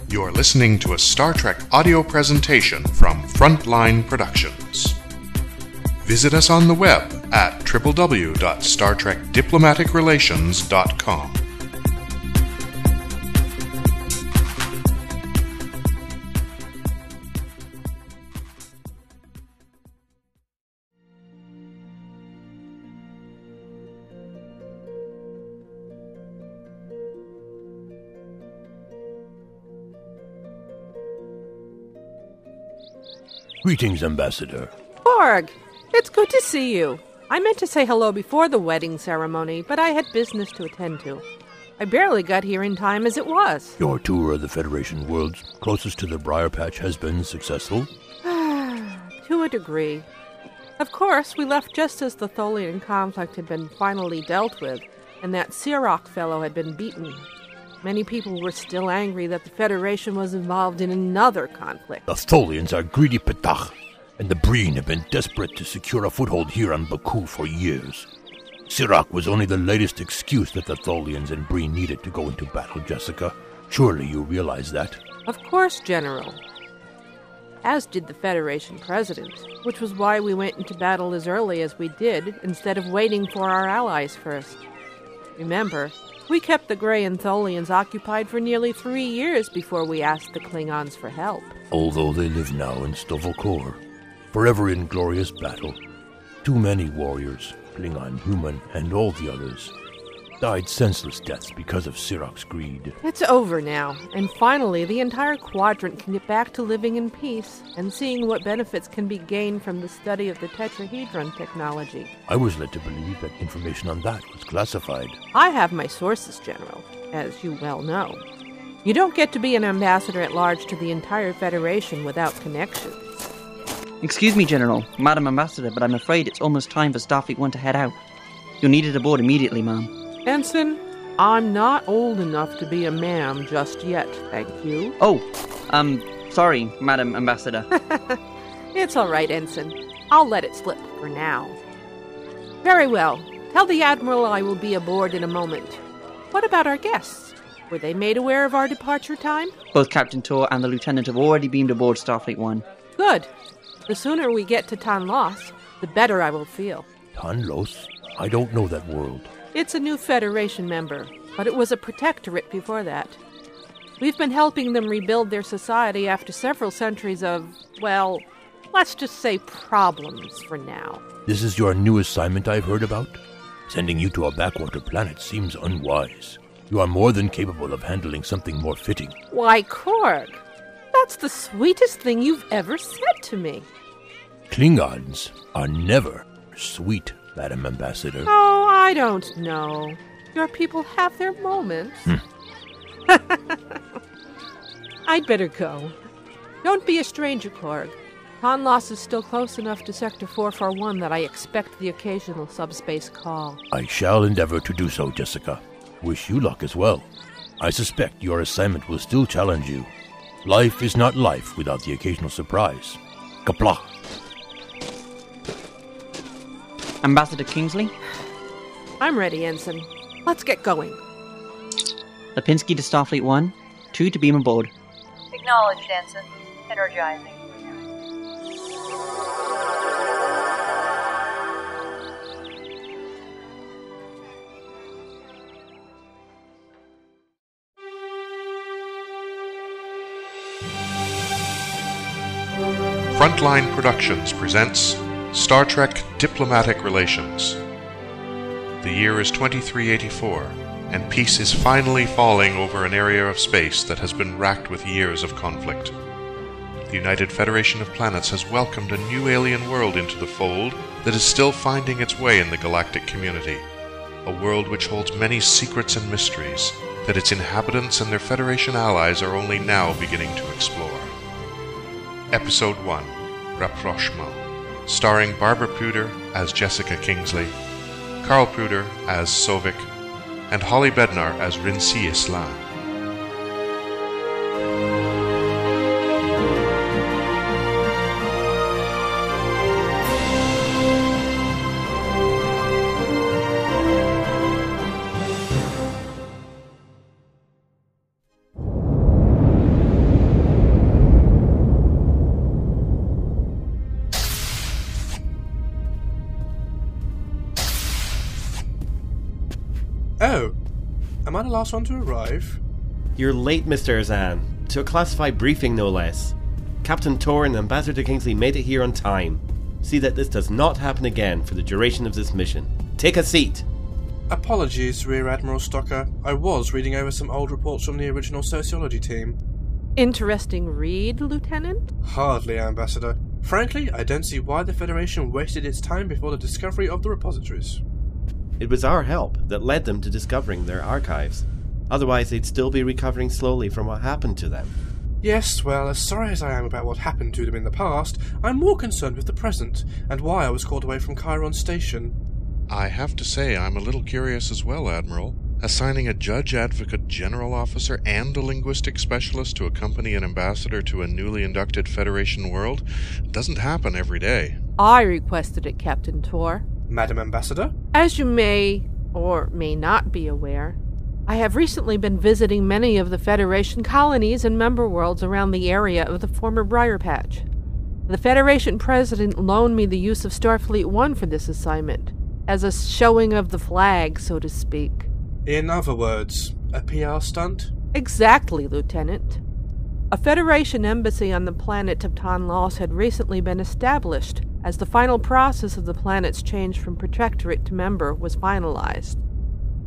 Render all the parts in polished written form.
You're listening to a Star Trek audio presentation from Frontline Productions. Visit us on the web at www.startrekdiplomaticrelations.com. Greetings, Ambassador. Borg, it's good to see you. I meant to say hello before the wedding ceremony, but I had business to attend to. I barely got here in time as it was. Your tour of the Federation worlds closest to the Briar Patch has been successful? To a degree. Of course, we left just as the Tholian conflict had been finally dealt with, and that Sirach fellow had been beaten. Many people were still angry that the Federation was involved in another conflict. The Tholians are greedy Petach, and the Breen have been desperate to secure a foothold here on Baku for years. Sirach was only the latest excuse that the Tholians and Breen needed to go into battle, Jessica. Surely you realize that. Of course, General. As did the Federation President, which was why we went into battle as early as we did, instead of waiting for our allies first. Remember, we kept the Greyan Tholians occupied for nearly 3 years before we asked the Klingons for help. Although they live now in Stovokor, forever in glorious battle, too many warriors, Klingon, human, and all the others, died senseless deaths because of Sirach's greed. It's over now, and finally the entire quadrant can get back to living in peace and seeing what benefits can be gained from the study of the tetrahedron technology. I was led to believe that information on that was classified. I have my sources, General, as you well know. You don't get to be an ambassador at large to the entire Federation without connections. Excuse me, General, Madam Ambassador, but I'm afraid it's almost time for Starfleet 1 to head out. You're needed aboard immediately, ma'am. Ensign, I'm not old enough to be a ma'am just yet, thank you. Oh, sorry, Madam Ambassador. It's all right, Ensign. I'll let it slip for now. Very well. Tell the Admiral I will be aboard in a moment. What about our guests? Were they made aware of our departure time? Both Captain Tor and the Lieutenant have already beamed aboard Starfleet 1. Good. The sooner we get to Tanlos, the better I will feel. Tanlos? I don't know that world. It's a new Federation member, but it was a protectorate before that. We've been helping them rebuild their society after several centuries of, well, let's just say problems for now. This is your new assignment I've heard about? Sending you to a backwater planet seems unwise. You are more than capable of handling something more fitting. Why, Korg, that's the sweetest thing you've ever said to me. Klingons are never sweet, Madam Ambassador. Oh, I don't know. Your people have their moments. I'd better go. Don't be a stranger, Korg. Tanlos is still close enough to Sector 441 that I expect the occasional subspace call. I shall endeavor to do so, Jessica. Wish you luck as well. I suspect your assignment will still challenge you. Life is not life without the occasional surprise. Kapla! Ambassador Kingsley? I'm ready, Ensign. Let's get going. Lipinski to Starfleet 1, 2 to beam aboard. Acknowledged, Ensign. Energizing. Frontline Productions presents Star Trek Diplomatic Relations. The year is 2384, and peace is finally falling over an area of space that has been racked with years of conflict. The United Federation of Planets has welcomed a new alien world into the fold that is still finding its way in the galactic community, a world which holds many secrets and mysteries that its inhabitants and their Federation allies are only now beginning to explore. Episode 1, Rapprochment, starring Barbara Pruder as Jessica Kingsley, Carl Pruder as Sovik, and Holly Bednar as Rinci Islan. Oh, am I the last one to arrive? You're late, Mr. Azan. To a classified briefing, no less. Captain Tor and Ambassador Kingsley made it here on time. See that this does not happen again for the duration of this mission. Take a seat! Apologies, Rear Admiral Stocker. I was reading over some old reports from the original sociology team. Interesting read, Lieutenant? Hardly, Ambassador. Frankly, I don't see why the Federation wasted its time before the discovery of the repositories. It was our help that led them to discovering their archives. Otherwise, they'd still be recovering slowly from what happened to them. Yes, well, as sorry as I am about what happened to them in the past, I'm more concerned with the present, and why I was called away from Chiron Station. I have to say I'm a little curious as well, Admiral. Assigning a Judge Advocate General Officer and a linguistic specialist to accompany an ambassador to a newly inducted Federation world doesn't happen every day. I requested it, Captain Tor. Madam Ambassador? As you may or may not be aware, I have recently been visiting many of the Federation colonies and member worlds around the area of the former Briar Patch. The Federation President loaned me the use of Starfleet 1 for this assignment, as a showing of the flag, so to speak. In other words, a PR stunt? Exactly, Lieutenant. A Federation embassy on the planet of Tanlos had recently been established, as the final process of the planet's change from protectorate to member was finalized.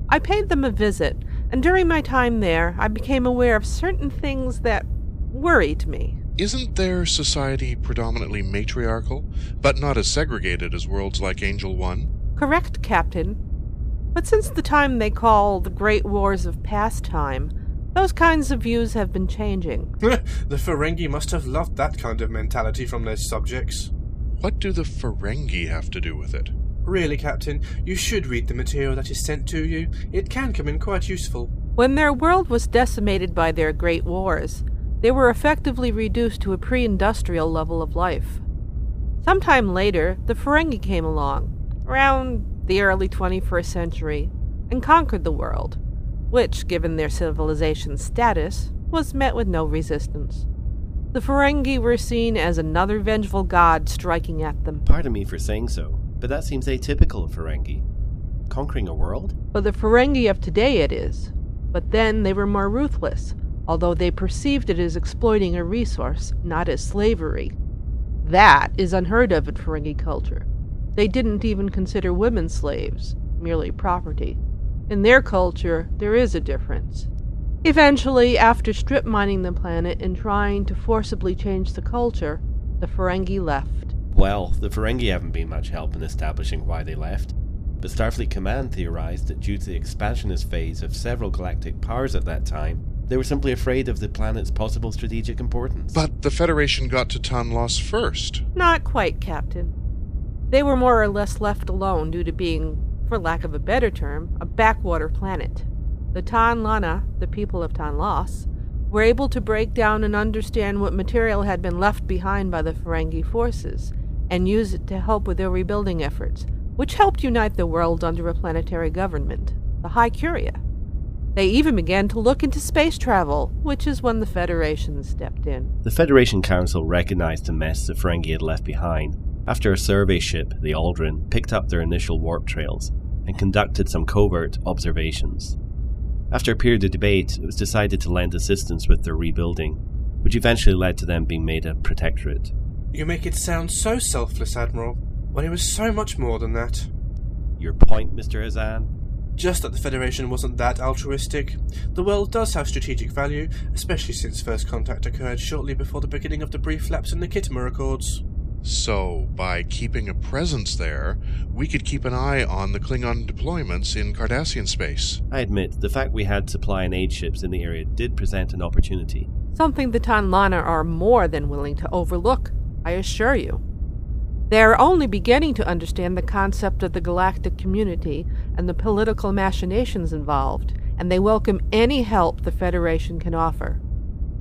I paid them a visit, and during my time there, I became aware of certain things that worried me. Isn't their society predominantly matriarchal, but not as segregated as worlds like Angel 1? Correct, Captain. But since the time they call the Great Wars of Pastime, those kinds of views have been changing. The Ferengi must have loved that kind of mentality from their subjects. What do the Ferengi have to do with it? Really, Captain, you should read the material that is sent to you. It can come in quite useful. When their world was decimated by their Great Wars, they were effectively reduced to a pre-industrial level of life. Sometime later, the Ferengi came along, around the early 21st century, and conquered the world, which, given their civilization's status, was met with no resistance. The Ferengi were seen as another vengeful god striking at them. Pardon me for saying so, but that seems atypical of Ferengi. Conquering a world? For the Ferengi of today it is, but then they were more ruthless, although they perceived it as exploiting a resource, not as slavery. That is unheard of in Ferengi culture. They didn't even consider women slaves, merely property. In their culture, there is a difference. Eventually, after strip mining the planet and trying to forcibly change the culture, the Ferengi left. Well, the Ferengi haven't been much help in establishing why they left. But Starfleet Command theorized that due to the expansionist phase of several galactic powers at that time, they were simply afraid of the planet's possible strategic importance. But the Federation got to Tanlos first. Not quite, Captain. They were more or less left alone due to being, for lack of a better term, a backwater planet. The Tanlana, the people of Tanlos, were able to break down and understand what material had been left behind by the Ferengi forces, and use it to help with their rebuilding efforts, which helped unite the world under a planetary government, the High Curia. They even began to look into space travel, which is when the Federation stepped in. The Federation Council recognized the mess the Ferengi had left behind after a survey ship, the Aldrin, picked up their initial warp trails and conducted some covert observations. After a period of debate, it was decided to lend assistance with their rebuilding, which eventually led to them being made a protectorate. You make it sound so selfless, Admiral, when it was so much more than that. Your point, Mr. Hazan? Just that the Federation wasn't that altruistic. The world does have strategic value, especially since first contact occurred shortly before the beginning of the brief lapse in the Khitomer Accords. So, by keeping a presence there, we could keep an eye on the Klingon deployments in Cardassian space. I admit, the fact we had supply and aid ships in the area did present an opportunity. Something the Tanlana are more than willing to overlook, I assure you. They are only beginning to understand the concept of the galactic community and the political machinations involved, and they welcome any help the Federation can offer.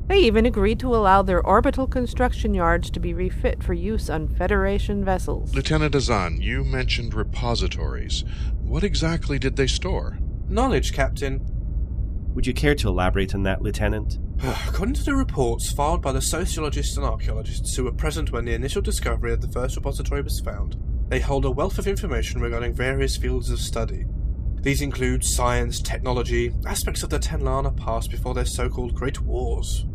They even agreed to allow their orbital construction yards to be refit for use on Federation vessels. Lieutenant Azan, you mentioned repositories. What exactly did they store? Knowledge, Captain. Would you care to elaborate on that, Lieutenant? According to the reports filed by the sociologists and archaeologists who were present when the initial discovery of the first repository was found, they hold a wealth of information regarding various fields of study. These include science, technology, aspects of the Tenlana past before their so-called Great Wars.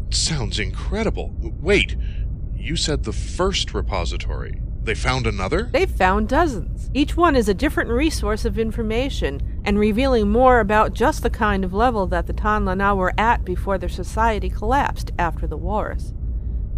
Sounds incredible. Wait, you said the first repository. They found another? They've found dozens. Each one is a different resource of information, and revealing more about just the kind of level that the Tanlana were at before their society collapsed after the wars.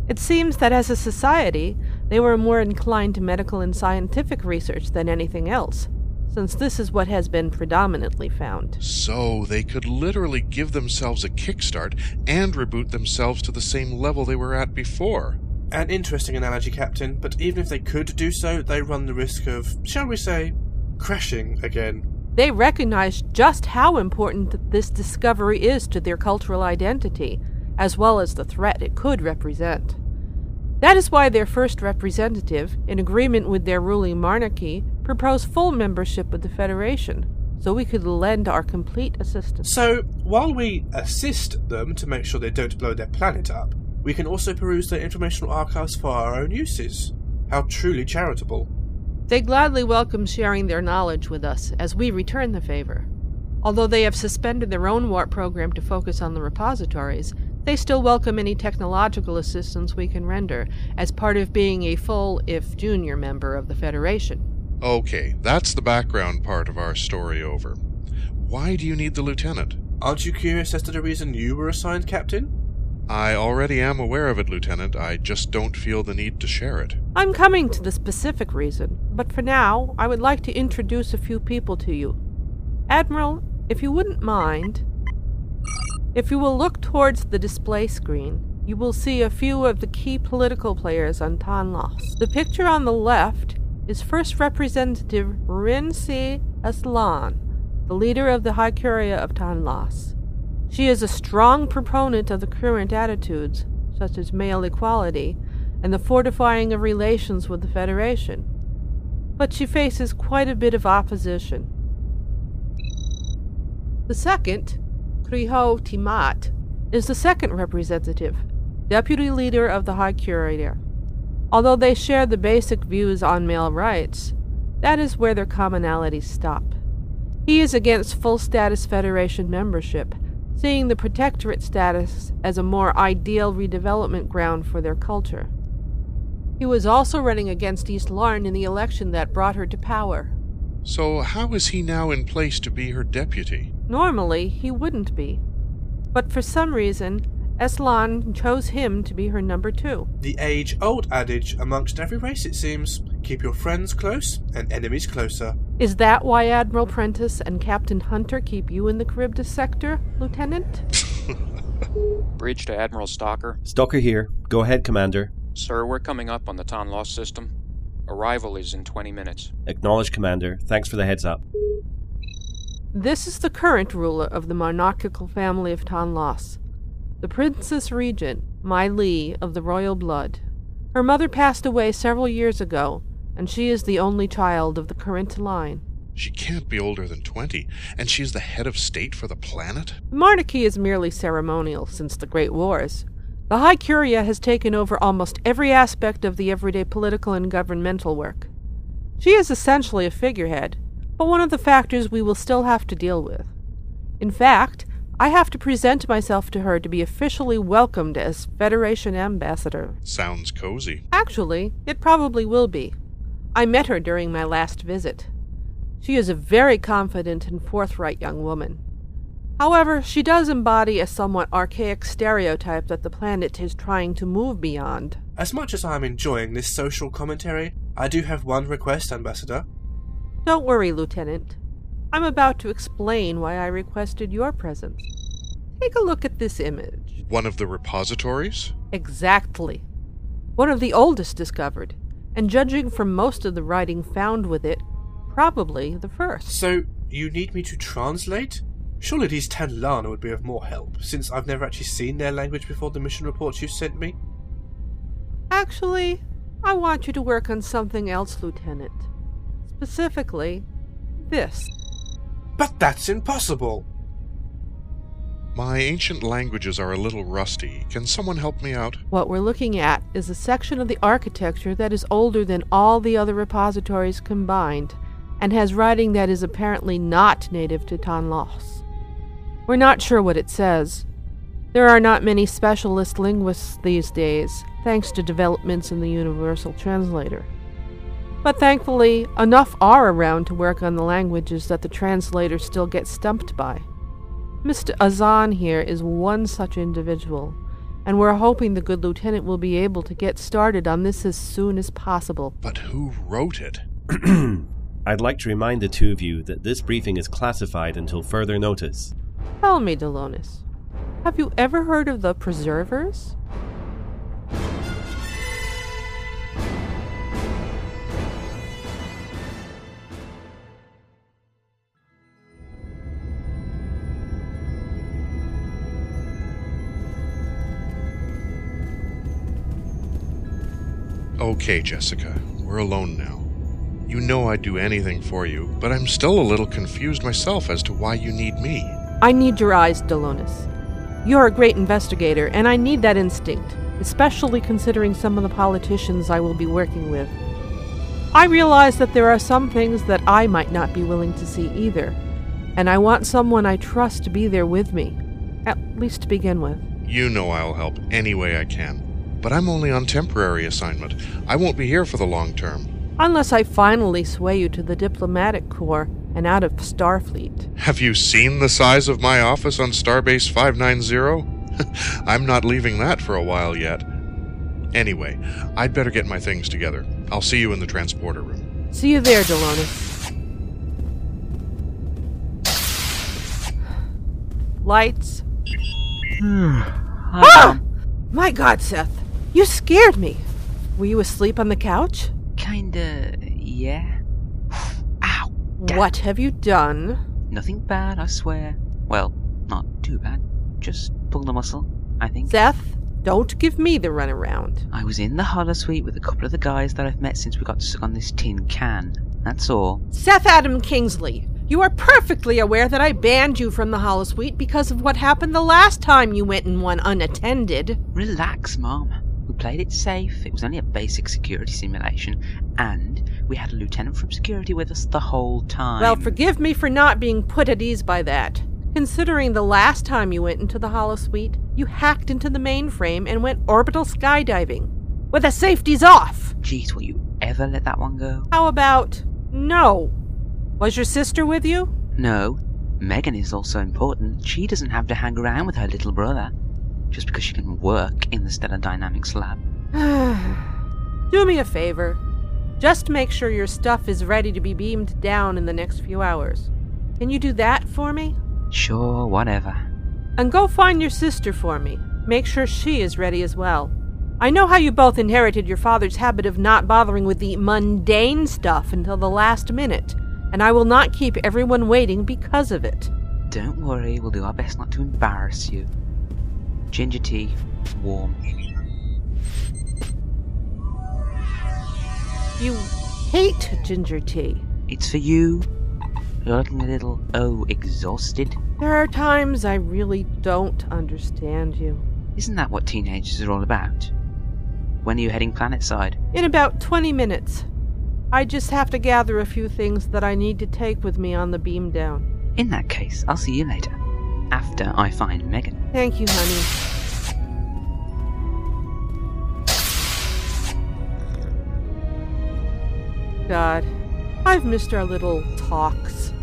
It seems that as a society, they were more inclined to medical and scientific research than anything else, since this is what has been predominantly found. So they could literally give themselves a kickstart and reboot themselves to the same level they were at before. An interesting analogy, Captain, but even if they could do so, they run the risk of, shall we say, crashing again. They recognize just how important this discovery is to their cultural identity, as well as the threat it could represent. That is why their first representative, in agreement with their ruling monarchy, proposed full membership of the Federation, so we could lend our complete assistance. So, while we assist them to make sure they don't blow their planet up, we can also peruse their informational archives for our own uses. How truly charitable. They gladly welcome sharing their knowledge with us as we return the favor. Although they have suspended their own warp program to focus on the repositories, they still welcome any technological assistance we can render as part of being a full, if junior, member of the Federation. Okay, that's the background part of our story over. Why do you need the lieutenant? Aren't you curious as to the reason you were assigned captain? I already am aware of it, Lieutenant. I just don't feel the need to share it. I'm coming to the specific reason, but for now, I would like to introduce a few people to you. Admiral, if you wouldn't mind, if you will look towards the display screen, you will see a few of the key political players on Tanlos. The picture on the left is First Representative Rinsi Aslan, the leader of the High Curia of Tanlos. She is a strong proponent of the current attitudes, such as male equality, and the fortifying of relations with the Federation. But she faces quite a bit of opposition. The second, Kriho Timat, is the second representative, deputy leader of the High Curia. Although they share the basic views on male rights, that is where their commonalities stop. He is against full-status Federation membership, seeing the protectorate status as a more ideal redevelopment ground for their culture. He was also running against East Larn in the election that brought her to power. So how is he now in place to be her deputy? Normally, he wouldn't be. But for some reason, Eslan chose him to be her number 2. The age-old adage amongst every race, it seems. Keep your friends close and enemies closer. Is that why Admiral Prentice and Captain Hunter keep you in the Charybdis sector, Lieutenant? Bridge to Admiral Stalker. Stalker here. Go ahead, Commander. Sir, we're coming up on the Tanlos system. Arrival is in 20 minutes. Acknowledged, Commander. Thanks for the heads up. This is the current ruler of the monarchical family of Tanlos, the Princess Regent, Mai Li of the royal blood. Her mother passed away several years ago, and she is the only child of the current line. She can't be older than 20, and she is the head of state for the planet? The monarchy is merely ceremonial since the Great Wars. The High Curia has taken over almost every aspect of the everyday political and governmental work. She is essentially a figurehead, but one of the factors we will still have to deal with. In fact, I have to present myself to her to be officially welcomed as Federation Ambassador. Sounds cozy. Actually, it probably will be. I met her during my last visit. She is a very confident and forthright young woman. However, she does embody a somewhat archaic stereotype that the planet is trying to move beyond. As much as I'm enjoying this social commentary, I do have one request, Ambassador. Don't worry, Lieutenant. I'm about to explain why I requested your presence. Take a look at this image. One of the repositories? Exactly. One of the oldest discovered, and judging from most of the writing found with it, probably the first. So, you need me to translate? Surely these Tanlana would be of more help, since I've never actually seen their language before the mission reports you sent me. Actually, I want you to work on something else, Lieutenant. Specifically, this. But that's impossible! My ancient languages are a little rusty. Can someone help me out? What we're looking at is a section of the architecture that is older than all the other repositories combined, and has writing that is apparently not native to Tanlos. We're not sure what it says. There are not many specialist linguists these days, thanks to developments in the Universal Translator. But thankfully, enough are around to work on the languages that the translator still gets stumped by. Mr. Azan here is one such individual, and we're hoping the good lieutenant will be able to get started on this as soon as possible. But who wrote it? I'd like to remind the two of you that this briefing is classified until further notice. Tell me, Delonis, have you ever heard of the Preservers? Okay, Jessica, we're alone now. You know I'd do anything for you, but I'm still a little confused myself as to why you need me. I need your eyes, Delonis. You're a great investigator, and I need that instinct, especially considering some of the politicians I will be working with. I realize that there are some things that I might not be willing to see either, and I want someone I trust to be there with me, at least to begin with. You know I'll help any way I can. But I'm only on temporary assignment. I won't be here for the long term. Unless I finally sway you to the Diplomatic Corps and out of Starfleet. Have you seen the size of my office on Starbase 590? I'm not leaving that for a while yet. Anyway, I'd better get my things together. I'll see you in the transporter room. See you there, Delonis. Lights. Ah! My God, Seth. You scared me. Were you asleep on the couch? Kinda, yeah. Ow! Damn. What have you done? Nothing bad, I swear. Well, not too bad. Just pulled a muscle, I think. Seth, don't give me the runaround. I was in the holosuite with a couple of the guys that I've met since we got stuck on this tin can. That's all. Seth Adam Kingsley, you are perfectly aware that I banned you from the holosuite because of what happened the last time you went in one unattended. Relax, Mom. We played it safe. It was only a basic security simulation, and we had a lieutenant from security with us the whole time. Well, forgive me for not being put at ease by that. Considering the last time you went into the holosuite, you hacked into the mainframe and went orbital skydiving. With the safeties off! Jeez, will you ever let that one go? How about no? Was your sister with you? No. Megan is also important. She doesn't have to hang around with her little brother just because she can work in the Stellar Dynamics lab. Do me a favor. Just make sure your stuff is ready to be beamed down in the next few hours. Can you do that for me? Sure, whatever. And go find your sister for me. Make sure she is ready as well. I know how you both inherited your father's habit of not bothering with the mundane stuff until the last minute, and I will not keep everyone waiting because of it. Don't worry, we'll do our best not to embarrass you. Ginger tea, warm. You hate ginger tea. It's for you. You're looking a little, exhausted. There are times I really don't understand you. Isn't that what teenagers are all about? When are you heading planetside? In about 20 minutes. I just have to gather a few things that I need to take with me on the beam down. In that case, I'll see you later. After I find Megan. Thank you, honey. God, I've missed our little talks.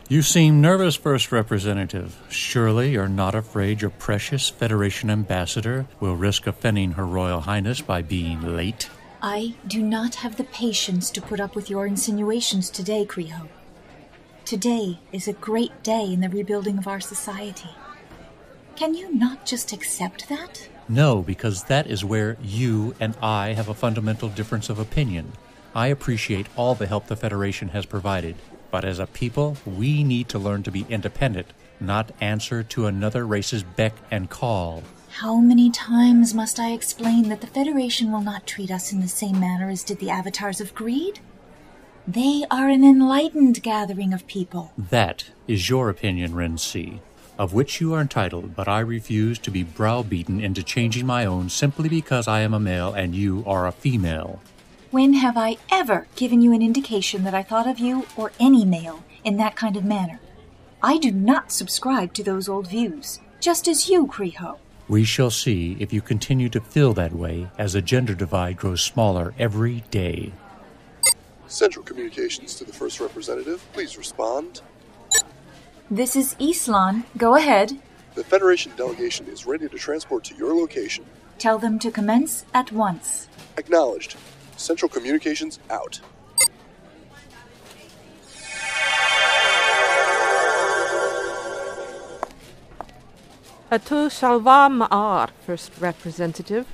You seem nervous, First Representative. Surely you're not afraid your precious Federation ambassador will risk offending Her Royal Highness by being late? I do not have the patience to put up with your insinuations today, Kreho. Today is a great day in the rebuilding of our society. Can you not just accept that? No, because that is where you and I have a fundamental difference of opinion. I appreciate all the help the Federation has provided. But as a people, we need to learn to be independent, not answer to another race's beck and call. How many times must I explain that the Federation will not treat us in the same manner as did the Avatars of Greed? They are an enlightened gathering of people. That is your opinion, Ren-C, of which you are entitled, but I refuse to be browbeaten into changing my own simply because I am a male and you are a female. When have I ever given you an indication that I thought of you or any male in that kind of manner? I do not subscribe to those old views, just as you, Kreho. We shall see if you continue to feel that way as the gender divide grows smaller every day. Central Communications to the First Representative. Please respond. This is Islan. Go ahead. The Federation delegation is ready to transport to your location. Tell them to commence at once. Acknowledged. Central Communications out. Atu Shalva Ma'ar, First Representative.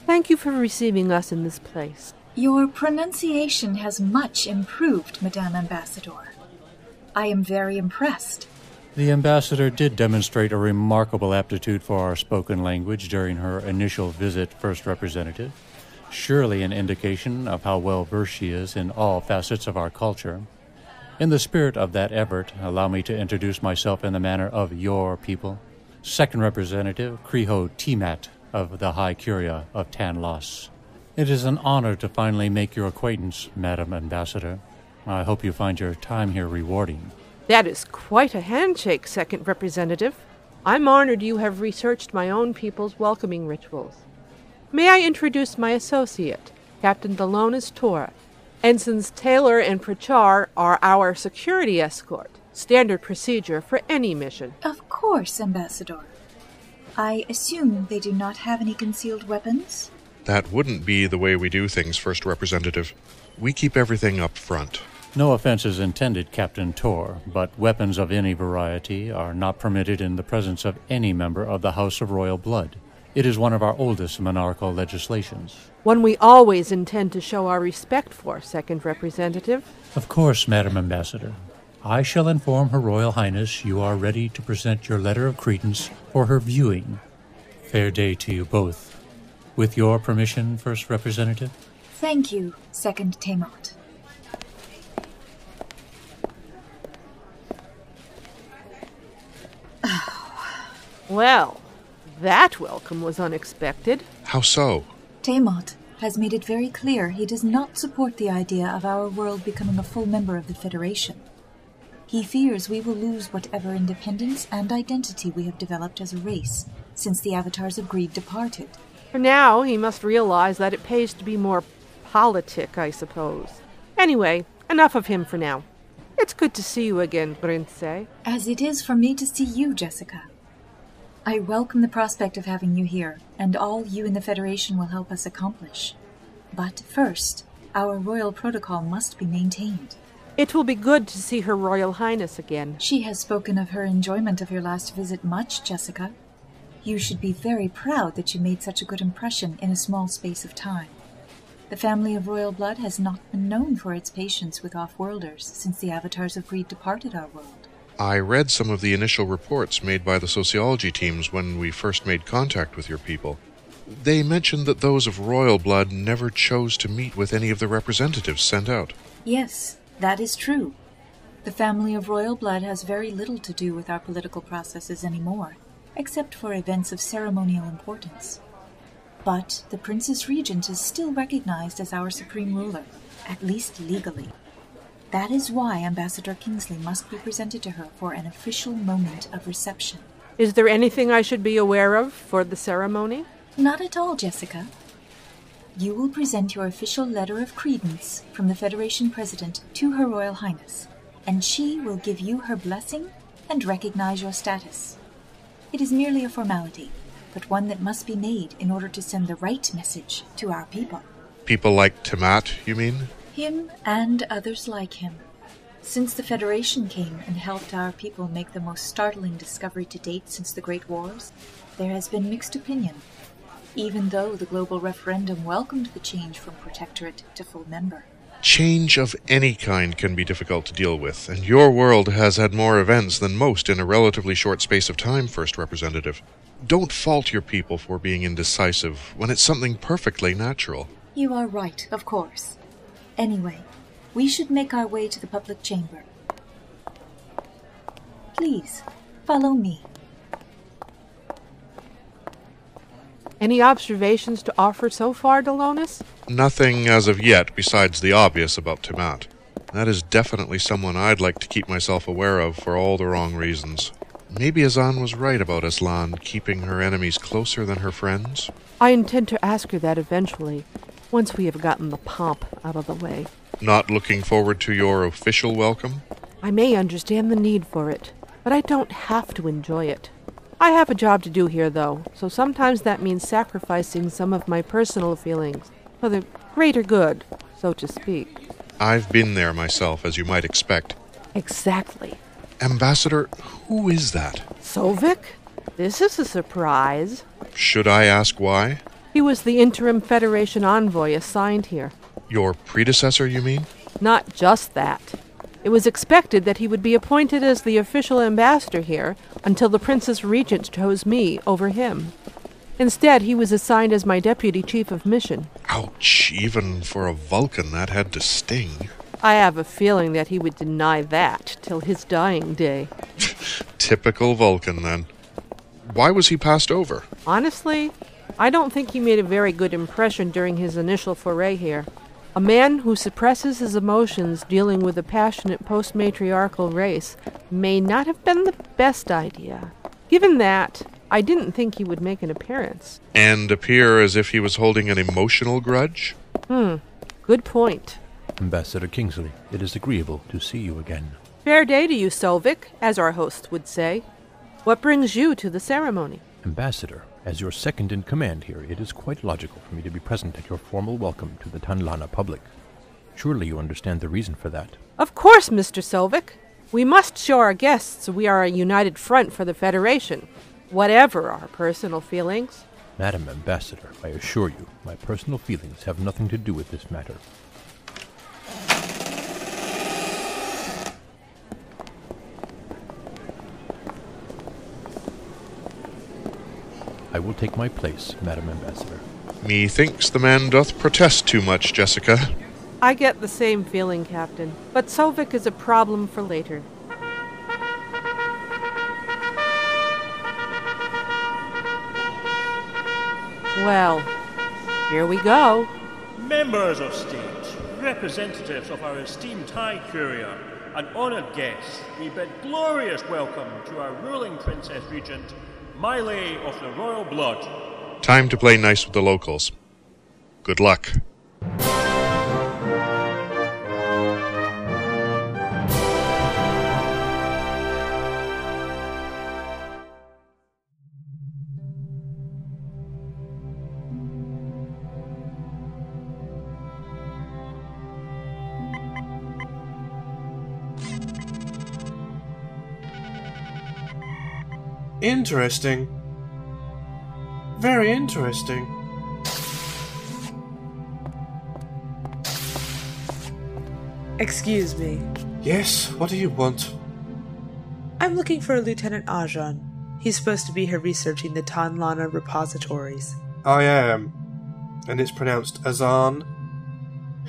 Thank you for receiving us in this place. Your pronunciation has much improved, Madame Ambassador. I am very impressed. The ambassador did demonstrate a remarkable aptitude for our spoken language during her initial visit, First Representative. Surely an indication of how well versed she is in all facets of our culture. In the spirit of that effort, allow me to introduce myself in the manner of your people. Second Representative Kreho Timat of the High Curia of Tanlos. It is an honor to finally make your acquaintance, Madam Ambassador. I hope you find your time here rewarding. That is quite a handshake, Second Representative. I'm honored you have researched my own people's welcoming rituals. May I introduce my associate, Captain Delonis Tor. Ensigns Taylor and Pritchard are our security escort. Standard procedure for any mission. Of course, Ambassador. I assume they do not have any concealed weapons? That wouldn't be the way we do things, First Representative. We keep everything up front. No offense is intended, Captain Tor, but weapons of any variety are not permitted in the presence of any member of the House of Royal Blood. It is one of our oldest monarchical legislations. One we always intend to show our respect for, Second Representative. Of course, Madam Ambassador. I shall inform Her Royal Highness you are ready to present your letter of credence for her viewing. Fair day to you both. With your permission, First Representative? Thank you, Second Tamot. Well, that welcome was unexpected. How so? Tamot has made it very clear he does not support the idea of our world becoming a full member of the Federation. He fears we will lose whatever independence and identity we have developed as a race since the Avatars of Greed departed. For now, he must realize that it pays to be more politic, I suppose. Anyway, enough of him for now. It's good to see you again, Prince. As it is for me to see you, Jessica. I welcome the prospect of having you here, and all you and the Federation will help us accomplish. But first, our royal protocol must be maintained. It will be good to see Her Royal Highness again. She has spoken of her enjoyment of your last visit much, Jessica. You should be very proud that you made such a good impression in a small space of time. The family of royal blood has not been known for its patience with off-worlders since the Avatars of Greed departed our world. I read some of the initial reports made by the sociology teams when we first made contact with your people. They mentioned that those of royal blood never chose to meet with any of the representatives sent out. Yes, that is true. The family of royal blood has very little to do with our political processes anymore, except for events of ceremonial importance. But the Princess Regent is still recognized as our supreme ruler, at least legally. That is why Ambassador Kingsley must be presented to her for an official moment of reception. Is there anything I should be aware of for the ceremony? Not at all, Jessica. You will present your official letter of credence from the Federation President to Her Royal Highness, and she will give you her blessing and recognize your status. It is merely a formality, but one that must be made in order to send the right message to our people. People like Timat, you mean? Him and others like him. Since the Federation came and helped our people make the most startling discovery to date since the Great Wars, there has been mixed opinion, even though the global referendum welcomed the change from protectorate to full member. Change of any kind can be difficult to deal with, and your world has had more events than most in a relatively short space of time, First Representative. Don't fault your people for being indecisive when it's something perfectly natural. You are right, of course. Anyway, We should make our way to the public chamber. Please, follow me. Any observations to offer so far, Delonis? Nothing as of yet besides the obvious about Tiamat. That is definitely someone I'd like to keep myself aware of for all the wrong reasons. Maybe Azan was right about Aslan keeping her enemies closer than her friends. I intend to ask her that eventually, once we have gotten the pomp out of the way. Not looking forward to your official welcome? I may understand the need for it, but I don't have to enjoy it. I have a job to do here, though, so sometimes that means sacrificing some of my personal feelings for the greater good, so to speak. I've been there myself, as you might expect. Exactly. Ambassador, who is that? Sovik? This is a surprise. Should I ask why? He was the interim Federation envoy assigned here. Your predecessor, you mean? Not just that. It was expected that he would be appointed as the official ambassador here until the Princess Regent chose me over him. Instead, he was assigned as my deputy chief of mission. Ouch, even for a Vulcan that had to sting. I have a feeling that he would deny that till his dying day. Typical Vulcan, then. Why was he passed over? Honestly, I don't think he made a very good impression during his initial foray here. A man who suppresses his emotions dealing with a passionate post-matriarchal race may not have been the best idea. Given that, I didn't think he would make an appearance. And appear as if he was holding an emotional grudge? Good point. Ambassador Kingsley, it is agreeable to see you again. Fair day to you, Sovik, as our host would say. What brings you to the ceremony? Ambassador, as your second in command here, it is quite logical for me to be present at your formal welcome to the Tanlana public. Surely you understand the reason for that. Of course, Mr. Sovik. We must show our guests we are a united front for the Federation, whatever our personal feelings. Madam Ambassador, I assure you, my personal feelings have nothing to do with this matter. I will take my place, Madam Ambassador. Methinks the man doth protest too much, Jessica. I get the same feeling, Captain, but Sovik is a problem for later. Well, here we go. Members of state, representatives of our esteemed High Courier, and honoured guests, we bid glorious welcome to our ruling Princess Regent, Miley of the Royal Blood. Time to play nice with the locals. Good luck. Interesting. Very interesting. Excuse me. Yes, what do you want? I'm looking for Lieutenant Ajan. He's supposed to be here researching the Tanlana repositories. I am. And it's pronounced Azan.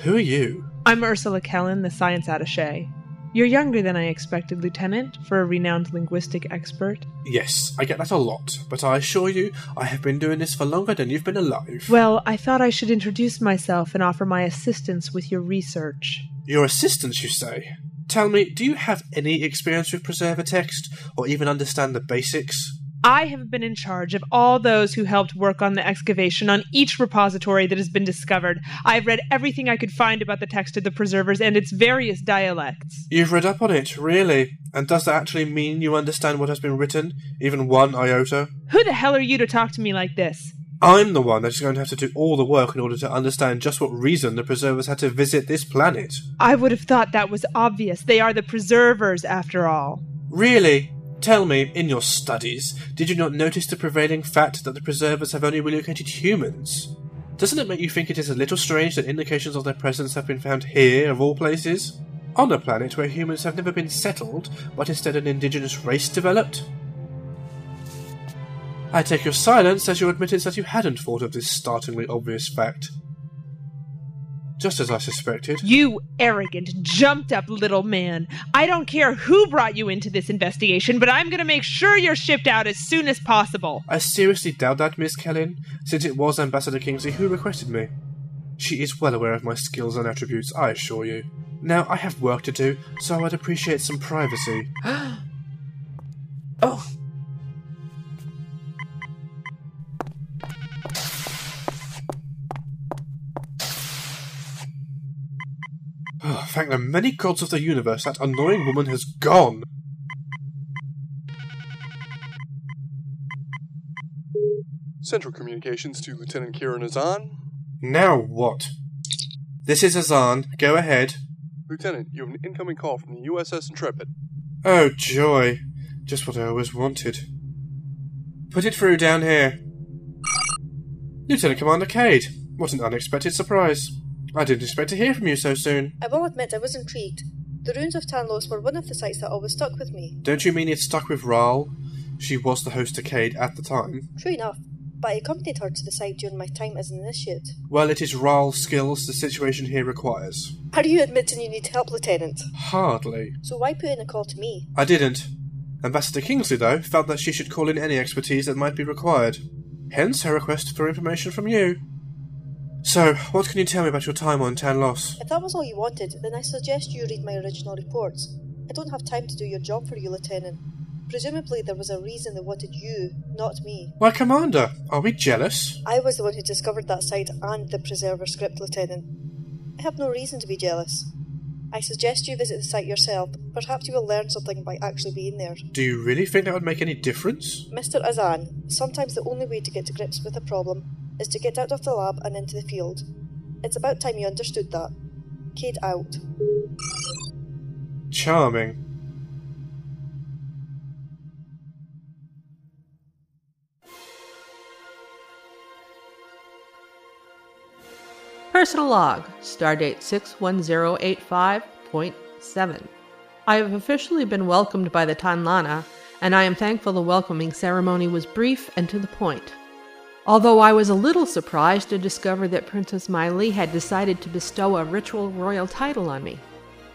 Who are you? I'm Ursula Kellen, the science attaché. You're younger than I expected, Lieutenant, for a renowned linguistic expert. Yes, I get that a lot, but I assure you, I have been doing this for longer than you've been alive. Well, I thought I should introduce myself and offer my assistance with your research. Your assistance, you say? Tell me, do you have any experience with preserver text, or even understand the basics? I have been in charge of all those who helped work on the excavation on each repository that has been discovered. I've read everything I could find about the text of the preservers and its various dialects. You've read up on it, really? And does that actually mean you understand what has been written? Even one iota? Who the hell are you to talk to me like this? I'm the one that's going to have to do all the work in order to understand just what reason the preservers had to visit this planet. I would have thought that was obvious. They are the preservers, after all. Really? Tell me, in your studies, did you not notice the prevailing fact that the preservers have only relocated humans? Doesn't it make you think it is a little strange that indications of their presence have been found here, of all places? On a planet where humans have never been settled, but instead an indigenous race developed? I take your silence as your admittance that you hadn't thought of this startlingly obvious fact. Just as I suspected. You arrogant, jumped-up little man. I don't care who brought you into this investigation, but I'm going to make sure you're shipped out as soon as possible. I seriously doubt that, Miss Kellin, since it was Ambassador Kingsley who requested me. She is well aware of my skills and attributes, I assure you. Now, I have work to do, so I'd appreciate some privacy. Oh! Oh, thank the many gods of the universe, that annoying woman has gone! Central Communications to Lieutenant Kieran Azan. Now what? This is Azan. Go ahead. Lieutenant, you have an incoming call from the USS Intrepid. Oh, joy. Just what I always wanted. Put it through down here. Lieutenant Commander Cade. What an unexpected surprise. I didn't expect to hear from you so soon. I will admit I was intrigued. The ruins of Tanlos were one of the sites that always stuck with me. Don't you mean it stuck with Rahl? She was the host to Cade at the time. True enough, but I accompanied her to the site during my time as an initiate. Well, it is Rahl's skills the situation here requires. Are you admitting you need help, Lieutenant? Hardly. So why put in a call to me? I didn't. Ambassador Kingsley, though, felt that she should call in any expertise that might be required. Hence her request for information from you. So, what can you tell me about your time on Tanlos? If that was all you wanted, then I suggest you read my original reports. I don't have time to do your job for you, Lieutenant. Presumably there was a reason they wanted you, not me. Why, Commander, are we jealous? I was the one who discovered that site and the Preserver script, Lieutenant. I have no reason to be jealous. I suggest you visit the site yourself. Perhaps you will learn something by actually being there. Do you really think that would make any difference? Mr. Azan, sometimes the only way to get to grips with a problem is to get out of the lab and into the field. It's about time you understood that. Cade out. Charming. Personal log, stardate 61085.7. I have officially been welcomed by the Tanlana, and I am thankful the welcoming ceremony was brief and to the point. Although I was a little surprised to discover that Princess Miley had decided to bestow a ritual royal title on me.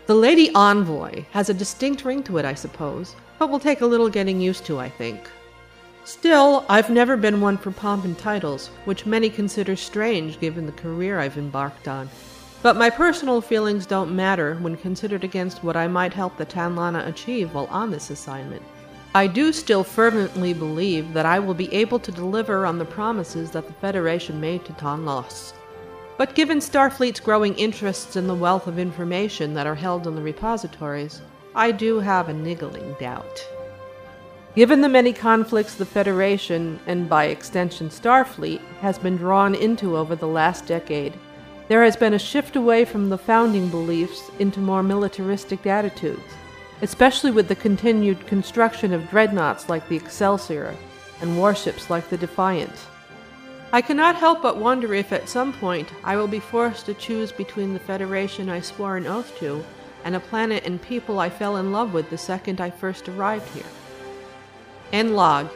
The Lady Envoy has a distinct ring to it, I suppose, but will take a little getting used to, I think. Still, I've never been one for pomp and titles, which many consider strange given the career I've embarked on. But my personal feelings don't matter when considered against what I might help the Tanlana achieve while on this assignment. I do still fervently believe that I will be able to deliver on the promises that the Federation made to Tanlos. But given Starfleet's growing interests in the wealth of information that are held in the repositories, I do have a niggling doubt. Given the many conflicts the Federation, and by extension Starfleet, has been drawn into over the last decade, there has been a shift away from the founding beliefs into more militaristic attitudes, especially with the continued construction of dreadnoughts like the Excelsior and warships like the Defiant. I cannot help but wonder if at some point I will be forced to choose between the Federation I swore an oath to and a planet and people I fell in love with the second I first arrived here. End log.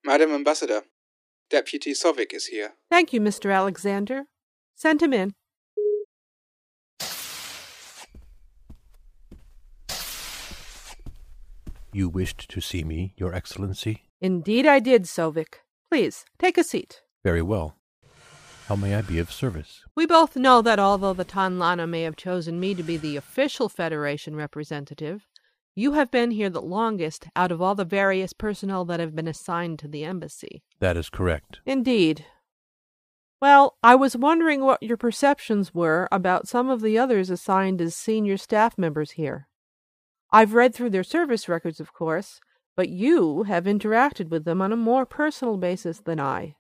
Madam Ambassador, Deputy Sovic is here. Thank you, Mr. Alexander. Send him in. You wished to see me, Your Excellency? Indeed I did, Sovic. Please, take a seat. Very well. How may I be of service? We both know that although the Tanlana may have chosen me to be the official Federation representative, you have been here the longest out of all the various personnel that have been assigned to the embassy. That is correct. Indeed. Well, I was wondering what your perceptions were about some of the others assigned as senior staff members here. I've read through their service records, of course, but you have interacted with them on a more personal basis than I.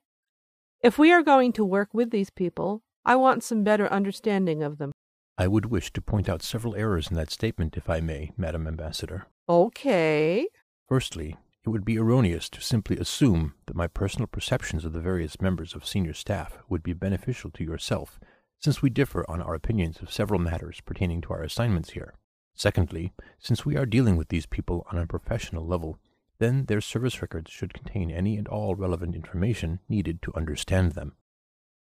If we are going to work with these people, I want some better understanding of them. I would wish to point out several errors in that statement, if I may, Madam Ambassador. Okay. Firstly, it would be erroneous to simply assume that my personal perceptions of the various members of senior staff would be beneficial to yourself, since we differ on our opinions of several matters pertaining to our assignments here. Secondly, since we are dealing with these people on a professional level, it would be erroneous to assume that my personal perceptions of the various members of senior staff would be beneficial to yourself, since we differ on our opinions of several matters pertaining to our assignments here. Secondly, since we are dealing with these people on a professional level, Then their service records should contain any and all relevant information needed to understand them.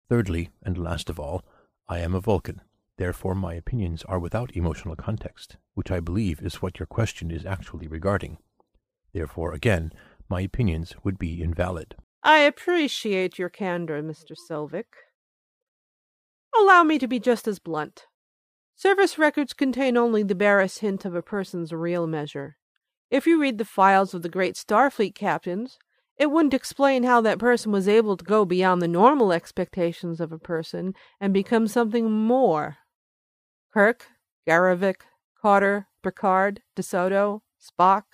Thirdly, and last of all, I am a Vulcan. Therefore my opinions are without emotional context, which I believe is what your question is actually regarding. Therefore, again, my opinions would be invalid. I appreciate your candor, Mr. Selvig. Allow me to be just as blunt. Service records contain only the barest hint of a person's real measure. If you read the files of the great Starfleet captains, it wouldn't explain how that person was able to go beyond the normal expectations of a person and become something more. Kirk, Garavik, Carter, Picard, DeSoto, Spock,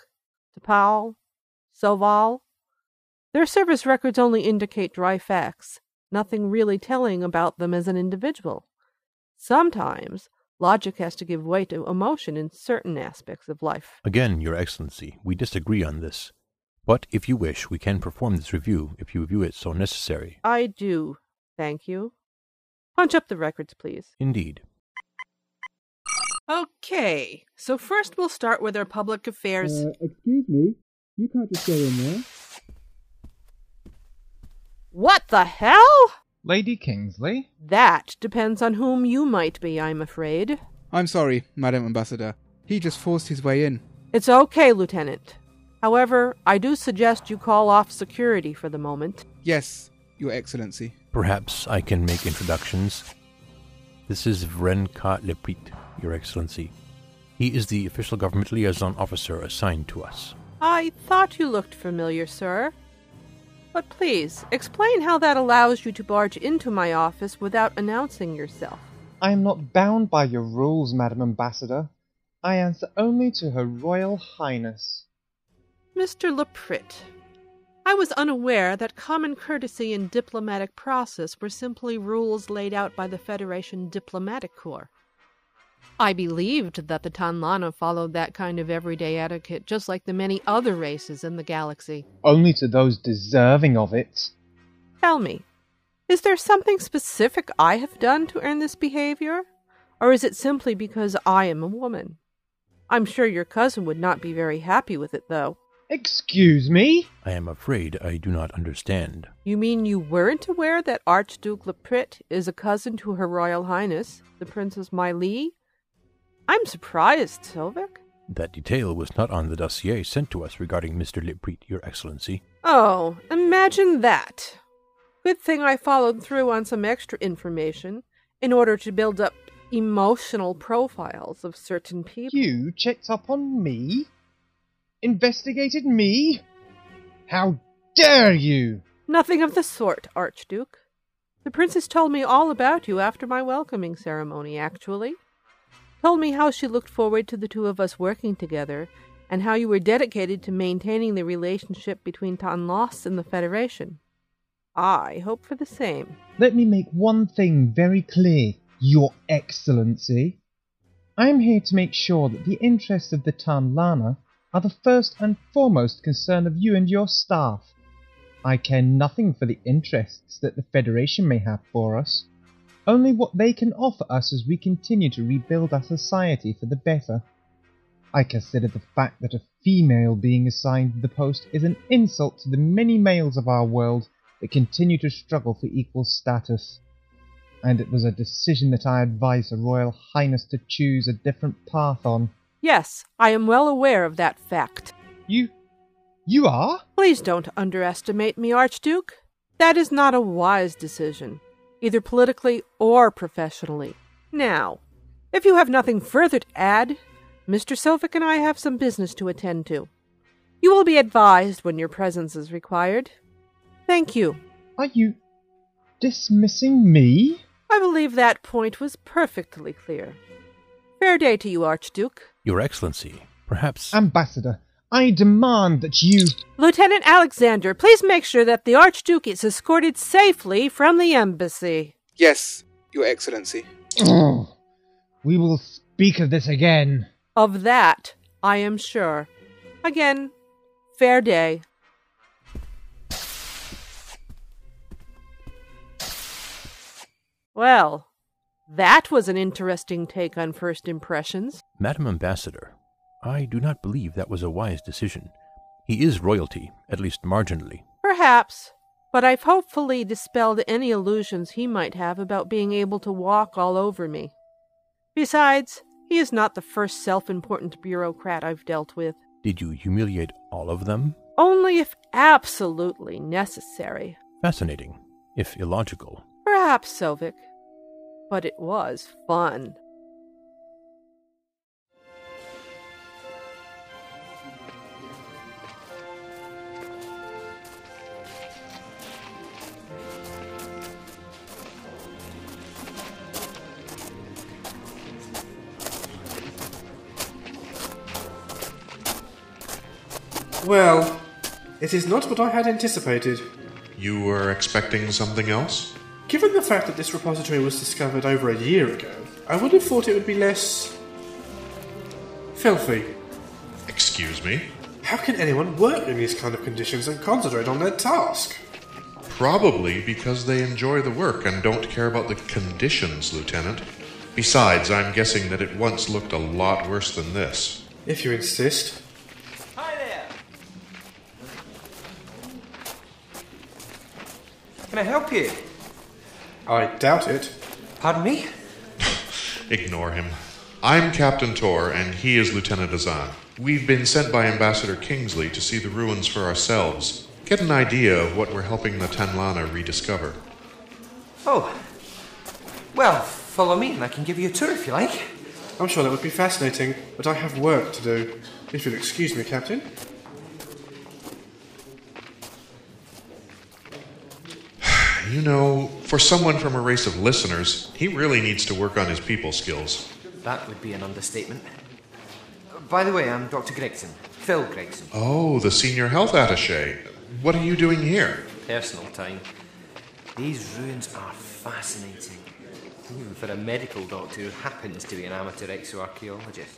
T'Pol, Soval. Their service records only indicate dry facts, nothing really telling about them as an individual. Sometimes, logic has to give way to emotion in certain aspects of life. Again, Your Excellency, we disagree on this. But if you wish, we can perform this review if you view it so necessary. I do, thank you. Punch up the records, please. Indeed. Okay, so first we'll start with our public affairs. Excuse me, you can't just go in there. What the hell? Lady Kingsley? That depends on whom you might be, I'm afraid. I'm sorry, Madam Ambassador. He just forced his way in. It's okay, Lieutenant. However, I do suggest you call off security for the moment. Yes, Your Excellency. Perhaps I can make introductions. This is Vrenka Leprit, Your Excellency. He is the official government liaison officer assigned to us. I thought you looked familiar, sir. But please, explain how that allows you to barge into my office without announcing yourself. I am not bound by your rules, Madam Ambassador. I answer only to Her Royal Highness. Mr. Leprit, I was unaware that common courtesy and diplomatic process were simply rules laid out by the Federation Diplomatic Corps. I believed that the Tanlana followed that kind of everyday etiquette just like the many other races in the galaxy. Only to those deserving of it. Tell me, is there something specific I have done to earn this behavior? Or is it simply because I am a woman? I'm sure your cousin would not be very happy with it, though. Excuse me? I am afraid I do not understand. You mean you weren't aware that Archduke Leprit is a cousin to Her Royal Highness, the Princess Mylee? I'm surprised, Selvig. That detail was not on the dossier sent to us regarding Mr. Leprit, Your Excellency. Oh, imagine that. Good thing I followed through on some extra information in order to build up emotional profiles of certain people. You checked up on me? Investigated me? How dare you! Nothing of the sort, Archduke. The princess told me all about you after my welcoming ceremony, actually. Told me how she looked forward to the two of us working together, and how you were dedicated to maintaining the relationship between Tanlos and the Federation. I hope for the same. Let me make one thing very clear, Your Excellency. I am here to make sure that the interests of the Tanlana are the first and foremost concern of you and your staff. I care nothing for the interests that the Federation may have for us, only what they can offer us as we continue to rebuild our society for the better. I consider the fact that a female being assigned the post is an insult to the many males of our world that continue to struggle for equal status. And it was a decision that I advised Her Royal Highness to choose a different path on. Yes, I am well aware of that fact. You are? Please don't underestimate me, Archduke. That is not a wise decision, either politically or professionally. Now, if you have nothing further to add, Mr. Selvig and I have some business to attend to. You will be advised when your presence is required. Thank you. Are you dismissing me? I believe that point was perfectly clear. Fair day to you, Archduke. Your Excellency, perhaps... Ambassador, I demand that you... Lieutenant Alexander, please make sure that the Archduke is escorted safely from the embassy. Yes, Your Excellency. Oh, we will speak of this again. Of that, I am sure. Again, fair day. Well, that was an interesting take on first impressions. Madam Ambassador, I do not believe that was a wise decision. He is royalty, at least marginally. Perhaps, but I've hopefully dispelled any illusions he might have about being able to walk all over me. Besides, he is not the first self-important bureaucrat I've dealt with. Did you humiliate all of them? Only if absolutely necessary. Fascinating, if illogical. Perhaps, Sovic. But it was fun. Well, it is not what I had anticipated. You were expecting something else? Given the fact that this repository was discovered over a year ago, I would have thought it would be less... filthy. Excuse me? How can anyone work in these kind of conditions and concentrate on their task? Probably because they enjoy the work and don't care about the conditions, Lieutenant. Besides, I'm guessing that it once looked a lot worse than this. If you insist. Hi there! Can I help you? I doubt it. Pardon me? Ignore him. I'm Captain Tor, and he is Lieutenant Azan. We've been sent by Ambassador Kingsley to see the ruins for ourselves. Get an idea of what we're helping the Tanlana rediscover. Oh. Well, follow me and I can give you a tour if you like. I'm sure that would be fascinating, but I have work to do. If you'll excuse me, Captain. You know, for someone from a race of listeners, he really needs to work on his people skills. That would be an understatement. By the way, I'm Dr. Gregson. Phil Gregson. Oh, the senior health attaché. What are you doing here? Personal time. These ruins are fascinating. Even for a medical doctor who happens to be an amateur exoarchaeologist.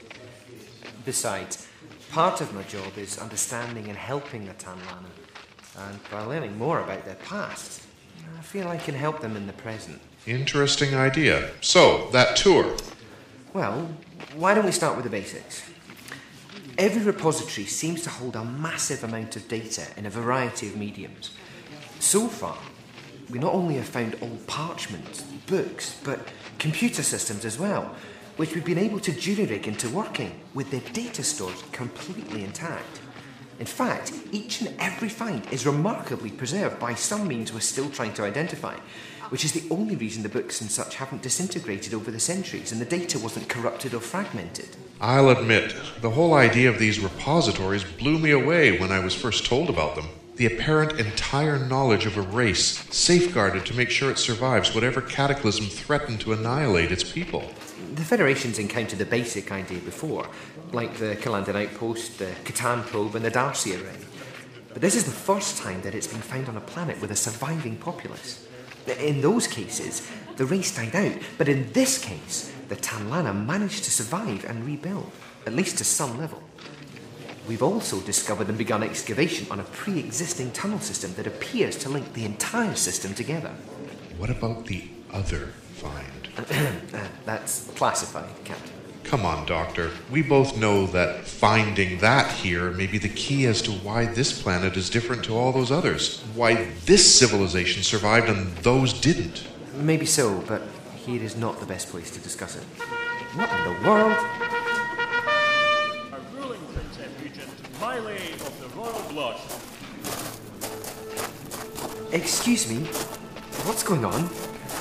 Besides, part of my job is understanding and helping the Tanlana. And by learning more about their past, I feel I can help them in the present. Interesting idea. So, that tour. Well, why don't we start with the basics? Every repository seems to hold a massive amount of data in a variety of mediums. So far, we not only have found old parchments, books, but computer systems as well, which we've been able to jury-rig into working, with their data stores completely intact. In fact, each and every find is remarkably preserved by some means we're still trying to identify, which is the only reason the books and such haven't disintegrated over the centuries and the data wasn't corrupted or fragmented. I'll admit, the whole idea of these repositories blew me away when I was first told about them. The apparent entire knowledge of a race, safeguarded to make sure it survives whatever cataclysm threatened to annihilate its people. The Federation's encountered the basic idea before, like the Kalandan Outpost, the Catan Probe, and the Darcy Array. But this is the first time that it's been found on a planet with a surviving populace. In those cases, the race died out, but in this case, the Tanlana managed to survive and rebuild, at least to some level. We've also discovered and begun excavation on a pre-existing tunnel system that appears to link the entire system together. What about the other find? That's classified, Captain. Come on, Doctor. We both know that finding that here may be the key as to why this planet is different to all those others. Why this civilization survived and those didn't. Maybe so, but here is not the best place to discuss it. What in the world? Our ruling princess regent, Miley of the Royal Blood. Excuse me, what's going on?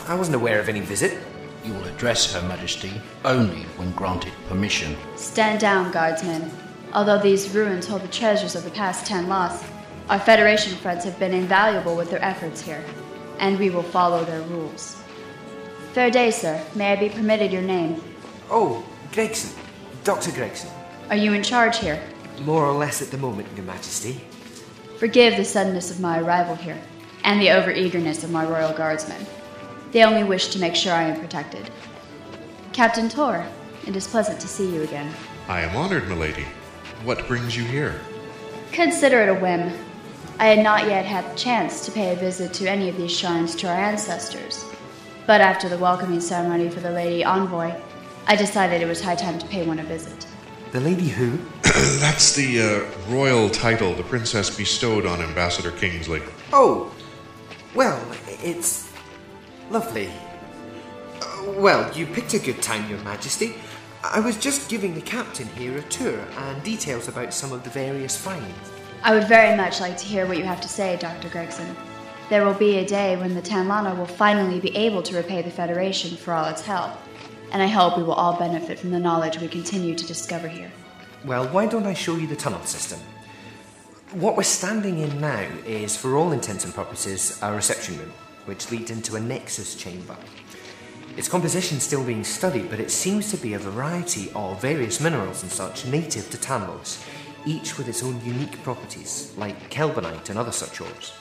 I wasn't aware of any visit. You will address Her Majesty only when granted permission. Stand down, guardsmen. Although these ruins hold the treasures of the past 10 lost, our Federation friends have been invaluable with their efforts here, and we will follow their rules. Fair day, sir. May I be permitted your name? Oh, Gregson. Dr. Gregson. Are you in charge here? More or less at the moment, Your Majesty. Forgive the suddenness of my arrival here, and the overeagerness of my royal guardsmen. They only wish to make sure I am protected. Captain Tor, it is pleasant to see you again. I am honored, milady. What brings you here? Consider it a whim. I had not yet had the chance to pay a visit to any of these shrines to our ancestors. But after the welcoming ceremony for the Lady Envoy, I decided it was high time to pay one a visit. The lady who? That's the royal title the princess bestowed on Ambassador Kingsley. Oh, well, it's lovely. Well, you picked a good time, Your Majesty. I was just giving the captain here a tour and details about some of the various finds. I would very much like to hear what you have to say, Dr. Gregson. There will be a day when the Tanlana will finally be able to repay the Federation for all its help, and I hope we will all benefit from the knowledge we continue to discover here. Well, why don't I show you the tunnel system? What we're standing in now is, for all intents and purposes, a reception room, which leads into a nexus chamber. Its composition is still being studied, but it seems to be a variety of various minerals and such native to Tanlos, each with its own unique properties, like kelbonite and other such ores.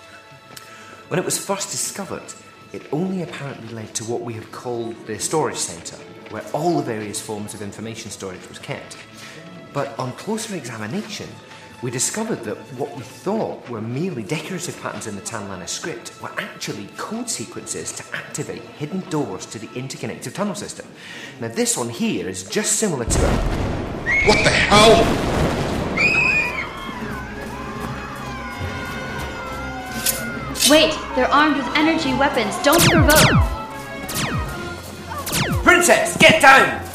When it was first discovered, it only apparently led to what we have called the storage centre, where all the various forms of information storage was kept. But on closer examination, we discovered that what we thought were merely decorative patterns in the Tanlana script were actually code sequences to activate hidden doors to the interconnected tunnel system. Now this one here is just similar to it. What the hell? Wait, they're armed with energy weapons. Don't provoke! Princess, get down!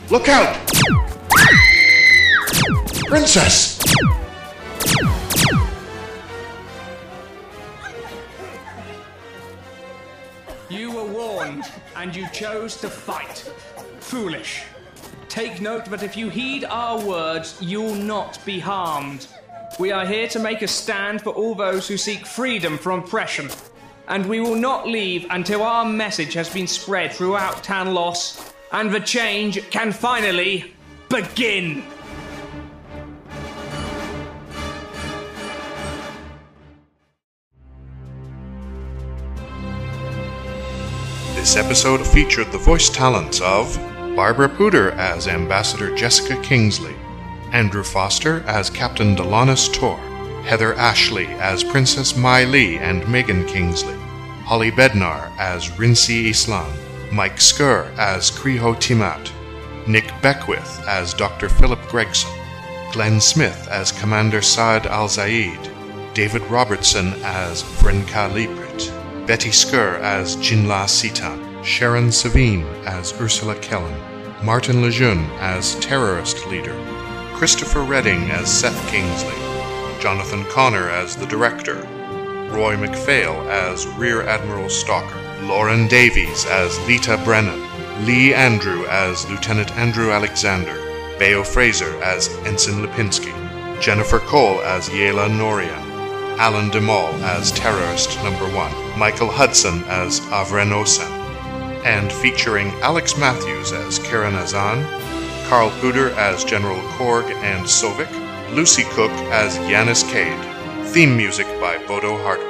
Look out! Princess! You were warned, and you chose to fight. Foolish. Take note that if you heed our words, you'll not be harmed. We are here to make a stand for all those who seek freedom from oppression. And we will not leave until our message has been spread throughout Tanlos, and the change can finally begin. This episode featured the voice talents of Barbara Pooter as Ambassador Jessica Kingsley, Andrew Foster as Captain Delanis Tor, Heather Ashley as Princess Mai Li and Megan Kingsley, Holly Bednar as Rinsi Islam, Mike Skur as Kriho Timat, Nick Beckwith as Dr. Philip Gregson, Glenn Smith as Commander Saad Al-Zaid, David Robertson as Vrenka Librit, Betty Skur as Jinla Sitan, Sharon Savine as Ursula Kellen, Martin Lejeune as Terrorist Leader, Christopher Redding as Seth Kingsley, Jonathan Connor as the Director, Roy McPhail as Rear Admiral Stalker, Lauren Davies as Lita Brennan, Lee Andrew as Lieutenant Andrew Alexander, Bayo Fraser as Ensign Lipinski, Jennifer Cole as Yela Noria, Alan DeMol as Terrorist Number 1, Michael Hudson as Avren Osen, and featuring Alex Matthews as Karen Azan, Carl Pooter as General Korg and Sovik, Lucy Cook as Yanis Cade. Theme music by Bodo Hartman.